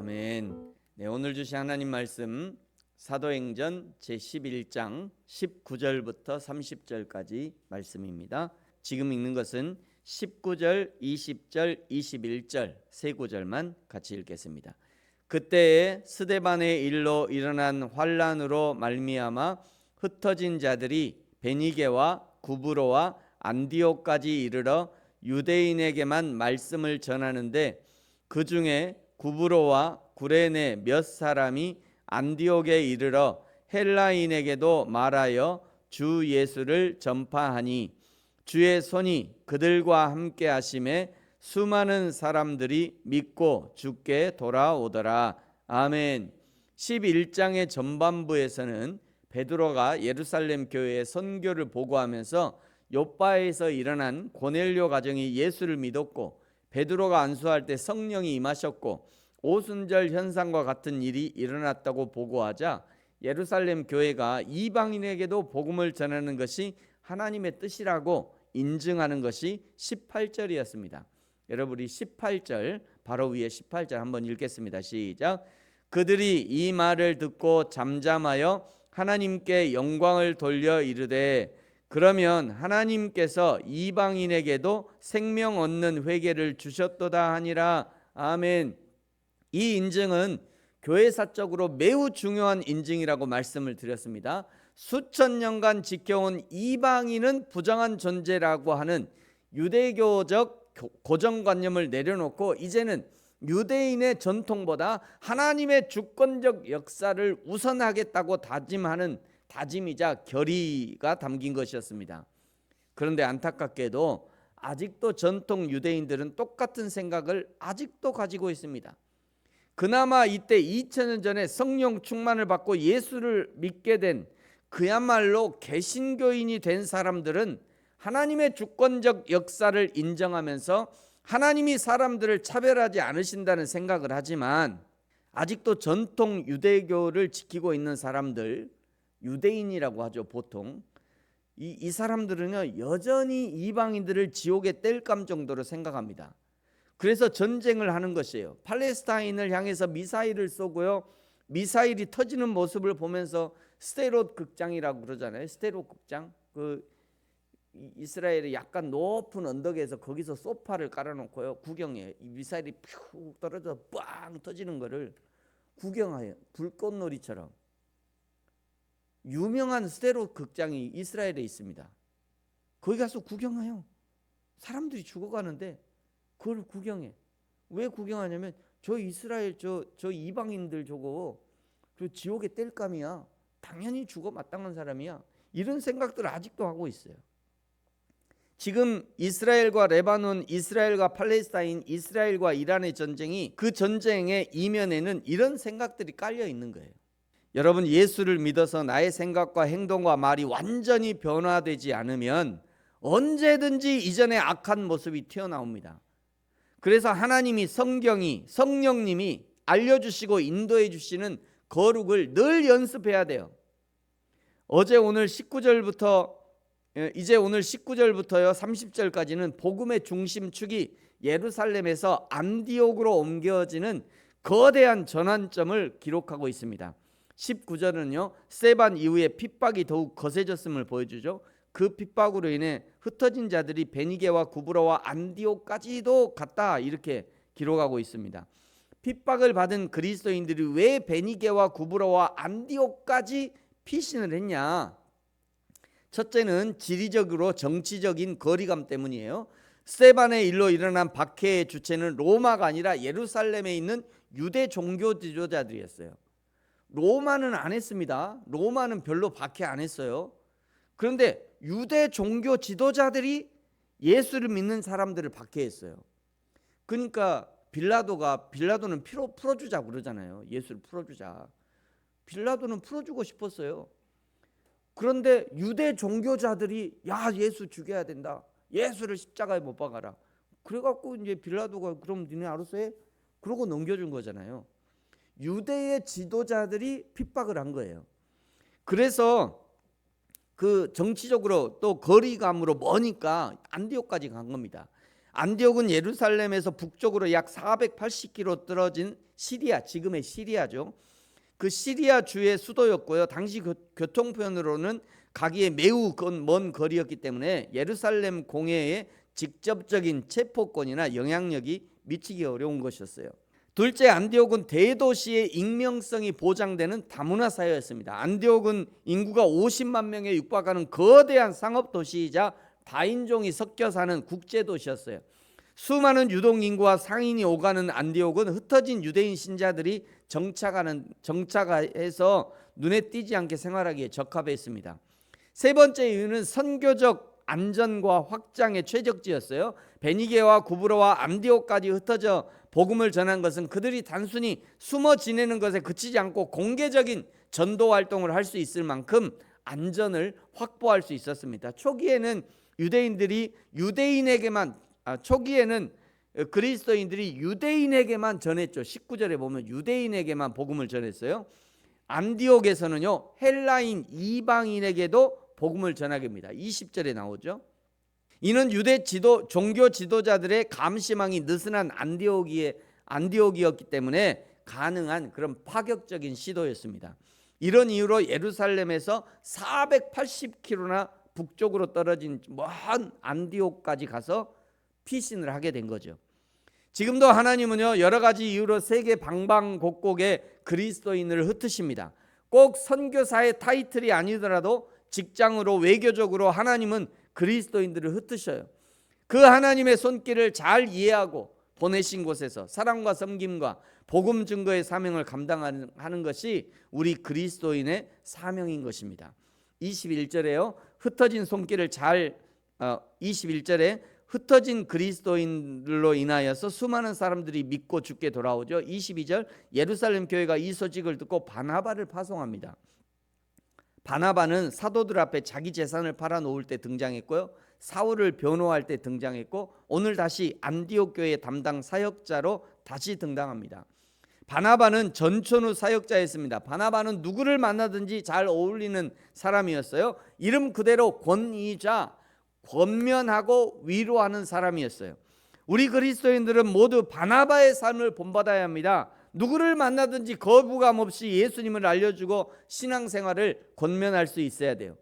아멘. 네, 오늘 주신 하나님 말씀 사도행전 제11장 19절부터 30절까지 말씀입니다. 지금 읽는 것은 19절, 20절, 21절 세 구절만 같이 읽겠습니다. 그때에 스데반의 일로 일어난 환란으로 말미암아 흩어진 자들이 베니게와 구브로와 안디옥까지 이르러 유대인에게만 말씀을 전하는데 그 중에 구브로와 구레네 몇 사람이 안디옥에 이르러 헬라인에게도 말하여 주 예수를 전파하니 주의 손이 그들과 함께 하심에 수많은 사람들이 믿고 주께 돌아오더라. 아멘. 11장의 전반부에서는 베드로가 예루살렘 교회에 선교를 보고하면서 요빠에서 일어난 고넬료 가정이 예수를 믿었고 베드로가 안수할 때 성령이 임하셨고 오순절 현상과 같은 일이 일어났다고 보고하자 예루살렘 교회가 이방인에게도 복음을 전하는 것이 하나님의 뜻이라고 인증하는 것이 18절이었습니다. 여러분이 18절 바로 위에 18절 한번 읽겠습니다. 시작. 그들이 이 말을 듣고 잠잠하여 하나님께 영광을 돌려 이르되 그러면 하나님께서 이방인에게도 생명 얻는 회개를 주셨도다 하니라. 아멘. 이 인증은 교회사적으로 매우 중요한 인증이라고 말씀을 드렸습니다. 수천 년간 지켜온 이방인은 부정한 존재라고 하는 유대교적 고정관념을 내려놓고 이제는 유대인의 전통보다 하나님의 주권적 역사를 우선하겠다고 다짐하는 다짐이자 결의가 담긴 것이었습니다. 그런데 안타깝게도 아직도 전통 유대인들은 똑같은 생각을 아직도 가지고 있습니다. 그나마 이때 2000년 전에 성령 충만을 받고 예수를 믿게 된 그야말로 개신교인이 된 사람들은 하나님의 주권적 역사를 인정하면서 하나님이 사람들을 차별하지 않으신다는 생각을 하지만 아직도 전통 유대교를 지키고 있는 사람들, 유대인이라고 하죠 보통. 이 사람들은요 여전히 이방인들을 지옥에 뗄감 정도로 생각합니다. 그래서 전쟁을 하는 것이에요. 팔레스타인을 향해서 미사일을 쏘고요. 미사일이 터지는 모습을 보면서 스데롯 극장이라고 그러잖아요. 스데롯 극장. 그 이스라엘의 약간 높은 언덕에서 거기서 소파를 깔아놓고요. 구경해요. 이 미사일이 푹 떨어져 빵 터지는 거를 구경해요. 불꽃놀이처럼. 유명한 스데롯 극장이 이스라엘에 있습니다. 거기 가서 구경해요. 사람들이 죽어가는데 그걸 구경해. 왜 구경하냐면 저 이스라엘 저 이방인들 저거 저 지옥에 뗄감이야. 당연히 죽어 마땅한 사람이야. 이런 생각들을 아직도 하고 있어요. 지금 이스라엘과 레바논, 이스라엘과 팔레스타인, 이스라엘과 이란의 전쟁이 그 전쟁의 이면에는 이런 생각들이 깔려 있는 거예요. 여러분 예수를 믿어서 나의 생각과 행동과 말이 완전히 변화되지 않으면 언제든지 이전의 악한 모습이 튀어나옵니다. 그래서 하나님이 성령님이 알려주시고 인도해 주시는 거룩을 늘 연습해야 돼요. 이제 오늘 19절부터요 30절까지는 복음의 중심축이 예루살렘에서 안디옥으로 옮겨지는 거대한 전환점을 기록하고 있습니다. 19절은요 스데반 이후에 핍박이 더욱 거세졌음을 보여주죠. 그 핍박으로 인해 흩어진 자들이 베니게와 구브로와 안디옥까지도 갔다 이렇게 기록하고 있습니다. 핍박을 받은 그리스도인들이 왜 베니게와 구브로와 안디옥까지 피신을 했냐? 첫째는 지리적으로 정치적인 거리감 때문이에요. 스데반의 일로 일어난 박해의 주체는 로마가 아니라 예루살렘에 있는 유대 종교 지도자들이었어요. 로마는 안 했습니다. 로마는 별로 박해 안 했어요. 그런데 유대 종교 지도자들이 예수를 믿는 사람들을 박해했어요. 그러니까 빌라도는 풀어주자 그러잖아요. 예수를 풀어주자. 빌라도는 풀어주고 싶었어요. 그런데 유대 종교자들이 야 예수 죽여야 된다. 예수를 십자가에 못 박아라. 그래갖고 이제 빌라도가 그럼 니네 알아서 해? 그러고 넘겨준 거잖아요. 유대의 지도자들이 핍박을 한 거예요. 그래서 그 정치적으로 또 거리감으로 머니까 안디옥까지 간 겁니다. 안디옥은 예루살렘에서 북쪽으로 약 480km 떨어진 시리아, 지금의 시리아죠. 그 시리아 주의 수도였고요. 당시 교통편으로는 가기에 매우 먼 거리였기 때문에 예루살렘 공회에 직접적인 체포권이나 영향력이 미치기 어려운 것이었어요. 둘째, 안디옥은 대도시의 익명성이 보장되는 다문화 사회였습니다. 안디옥은 인구가 50만 명에 육박하는 거대한 상업 도시이자 다인종이 섞여 사는 국제 도시였어요. 수많은 유동 인구와 상인이 오가는 안디옥은 흩어진 유대인 신자들이 정착해서 눈에 띄지 않게 생활하기에 적합했습니다. 세 번째 이유는 선교적 안전과 확장의 최적지였어요. 베니게와 구브로와 안디옥까지 흩어져 복음을 전한 것은 그들이 단순히 숨어 지내는 것에 그치지 않고 공개적인 전도 활동을 할 수 있을 만큼 안전을 확보할 수 있었습니다. 초기에는 그리스도인들이 유대인에게만 전했죠. 19절에 보면 유대인에게만 복음을 전했어요. 안디옥에서는요, 헬라인 이방인에게도 복음을 전하게 합니다. 20절에 나오죠. 이는 유대 종교 지도자들의 감시망이 느슨한 안디옥이었기 때문에 가능한 그런 파격적인 시도였습니다. 이런 이유로 예루살렘에서 480km나 북쪽으로 떨어진 먼 안디옥까지 가서 피신을 하게 된 거죠. 지금도 하나님은요, 여러 가지 이유로 세계 방방곡곡에 그리스도인을 흩으십니다. 꼭 선교사의 타이틀이 아니더라도 직장으로 외교적으로 하나님은 그리스도인들을 흩으셔요. 그 하나님의 손길을 잘 이해하고 보내신 곳에서 사랑과 섬김과 복음 증거의 사명을 감당하는 것이 우리 그리스도인의 사명인 것입니다. 21절에요. 흩어진 손길을 21절에 흩어진 그리스도인들로 인하여서 수많은 사람들이 믿고 죽게 돌아오죠. 22절, 예루살렘 교회가 이 소식을 듣고 바나바를 파송합니다. 바나바는 사도들 앞에 자기 재산을 팔아놓을 때 등장했고요, 사울을 변호할 때 등장했고, 오늘 다시 안디옥 교회의 담당 사역자로 다시 등장합니다. 바나바는 전천후 사역자였습니다. 바나바는 누구를 만나든지 잘 어울리는 사람이었어요. 이름 그대로 권위자, 권면하고 위로하는 사람이었어요. 우리 그리스도인들은 모두 바나바의 삶을 본받아야 합니다. 누구를 만나든지 거부감 없이 예수님을 알려주고 신앙생활을 권면할 수 있어야 돼요.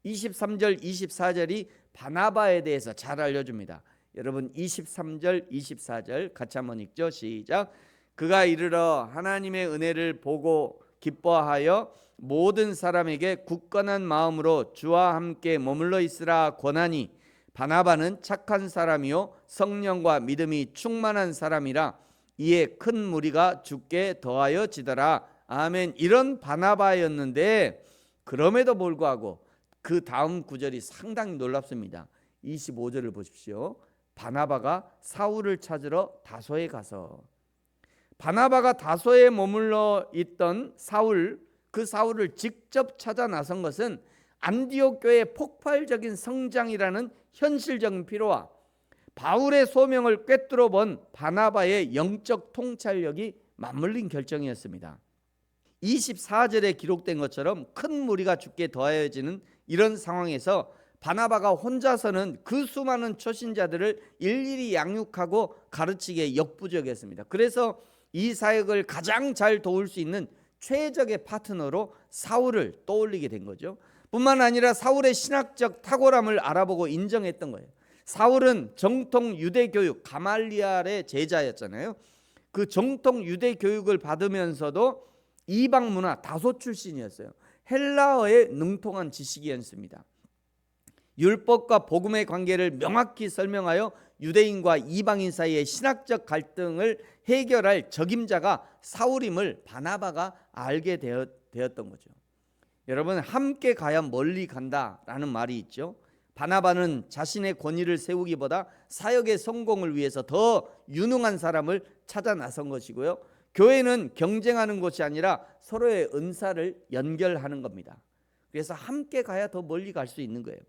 23절 24절이 바나바에 대해서 잘 알려줍니다. 여러분 23절 24절 같이 한번 읽죠. 시작. 그가 이르러 하나님의 은혜를 보고 기뻐하여 모든 사람에게 굳건한 마음으로 주와 함께 머물러 있으라 권하니, 바나바는 착한 사람이요 성령과 믿음이 충만한 사람이라 이에 큰 무리가 주께 더하여 지더라. 아멘. 이런 바나바였는데 그럼에도 불구하고 그 다음 구절이 상당히 놀랍습니다. 25절을 보십시오. 바나바가 사울을 찾으러 다소에 가서, 바나바가 다소에 머물러 있던 그 사울을 직접 찾아 나선 것은 안디옥 교회의 폭발적인 성장이라는 현실적인 필요와 바울의 소명을 꿰뚫어 본 바나바의 영적 통찰력이 맞물린 결정이었습니다. 24절에 기록된 것처럼 큰 무리가 주께 더하여지는 이런 상황에서 바나바가 혼자서는 그 수많은 초신자들을 일일이 양육하고 가르치기에 역부족이었습니다. 그래서 이 사역을 가장 잘 도울 수 있는 최적의 파트너로 사울을 떠올리게 된 거죠. 뿐만 아니라 사울의 신학적 탁월함을 알아보고 인정했던 거예요. 사울은 정통 유대 교육, 가말리알의 제자였잖아요. 그 정통 유대 교육을 받으면서도 이방 문화 다소 출신이었어요. 헬라어에 능통한 지식이었습니다. 율법과 복음의 관계를 명확히 설명하여 유대인과 이방인 사이의 신학적 갈등을 해결할 적임자가 사울임을 바나바가 알게 되었던 거죠. 여러분, 함께 가야 멀리 간다라는 말이 있죠. 바나바는 자신의 권위를 세우기보다 사역의 성공을 위해서 더 유능한 사람을 찾아 나선 것이고요, 교회는 경쟁하는 것이 아니라 서로의 은사를 연결하는 겁니다. 그래서 함께 가야 더 멀리 갈 수 있는 거예요.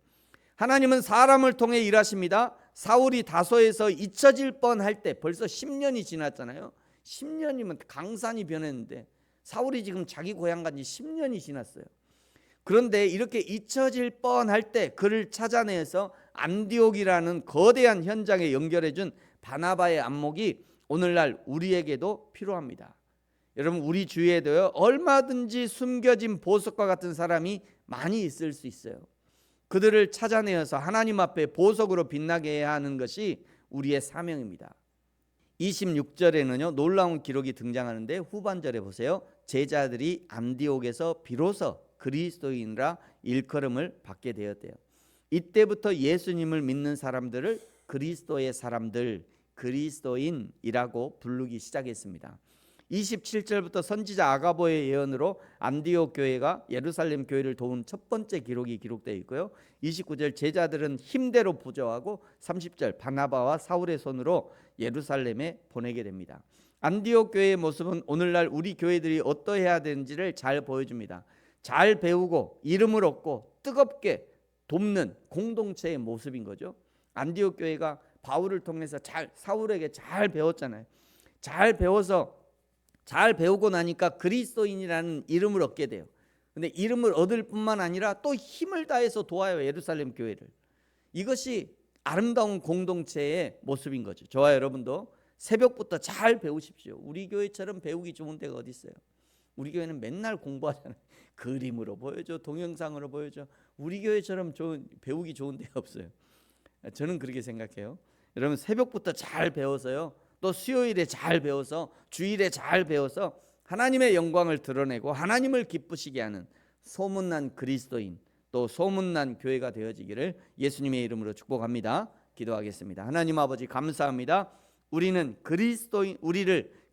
하나님은 사람을 통해 일하십니다. 사울이 다소에서 잊혀질 뻔할 때 벌써 10년이 지났잖아요. 10년이면 강산이 변했는데 사울이 지금 자기 고향 간 지 10년이 지났어요. 그런데 이렇게 잊혀질 뻔할 때 그를 찾아내서 안디옥이라는 거대한 현장에 연결해준 바나바의 안목이 오늘날 우리에게도 필요합니다. 여러분, 우리 주위에도요, 얼마든지 숨겨진 보석과 같은 사람이 많이 있을 수 있어요. 그들을 찾아내어서 하나님 앞에 보석으로 빛나게 해야 하는 것이 우리의 사명입니다. 26절에는요 놀라운 기록이 등장하는데, 후반절에 보세요. 제자들이 안디옥에서 비로소 그리스도인이라 일컬음을 받게 되었대요. 이때부터 예수님을 믿는 사람들을 그리스도의 사람들, 그리스도인이라고 부르기 시작했습니다. 27절부터 선지자 아가보의 예언으로 안디옥 교회가 예루살렘 교회를 도운 첫 번째 기록이 기록되어 있고요. 29절 제자들은 힘대로 부조하고 30절 바나바와 사울의 손으로 예루살렘에 보내게 됩니다. 안디옥 교회의 모습은 오늘날 우리 교회들이 어떠해야 되는지를 잘 보여줍니다. 잘 배우고 이름을 얻고 뜨겁게 돕는 공동체의 모습인 거죠. 안디옥 교회가 바울을 통해서 사울에게 잘 배웠잖아요. 잘 배우고 나니까 그리스도인이라는 이름을 얻게 돼요. 근데 이름을 얻을 뿐만 아니라 또 힘을 다해서 도와요, 예루살렘 교회를. 이것이 아름다운 공동체의 모습인 거죠. 저와 여러분도 새벽부터 잘 배우십시오. 우리 교회처럼 배우기 좋은 데가 어디 있어요? 우리 교회는 맨날 공부하잖아요. 그림으로 보여줘, 동영상으로 보여줘. 우리 교회처럼 배우기 좋은 데가 없어요. 저는 그렇게 생각해요. 여러분, 새벽부터 잘 배워서요, 또 수요일에 잘 배워서, 주일에 잘 배워서 하나님의 영광을 드러내고 하나님을 기쁘시게 하는 소문난 그리스도인, 또 소문난 교회가 되어지기를 예수님의 이름으로 축복합니다. 기도하겠습니다. 하나님 아버지, 감사합니다. 우리를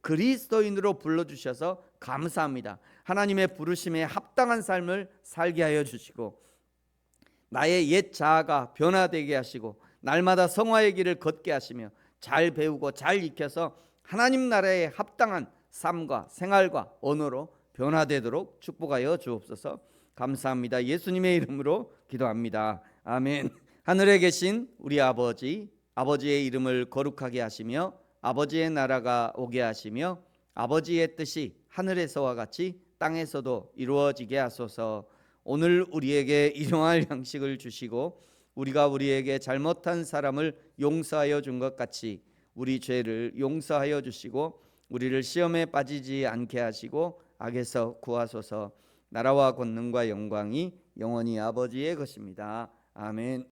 그리스도인으로 불러주셔서 감사합니다. 하나님의 부르심에 합당한 삶을 살게 하여 주시고, 나의 옛 자아가 변화되게 하시고, 날마다 성화의 길을 걷게 하시며, 잘 배우고 잘 익혀서 하나님 나라에 합당한 삶과 생활과 언어로 변화되도록 축복하여 주옵소서. 감사합니다. 예수님의 이름으로 기도합니다. 아멘. 하늘에 계신 우리 아버지, 아버지의 이름을 거룩하게 하시며 아버지의 나라가 오게 하시며 아버지의 뜻이 하늘에서와 같이 땅에서도 이루어지게 하소서. 오늘 우리에게 일용할 양식을 주시고, 우리가 우리에게 잘못한 사람을 용서하여 준 것 같이 우리 죄를 용서하여 주시고, 우리를 시험에 빠지지 않게 하시고 악에서 구하소서. 나라와 권능과 영광이 영원히 아버지의 것입니다. 아멘.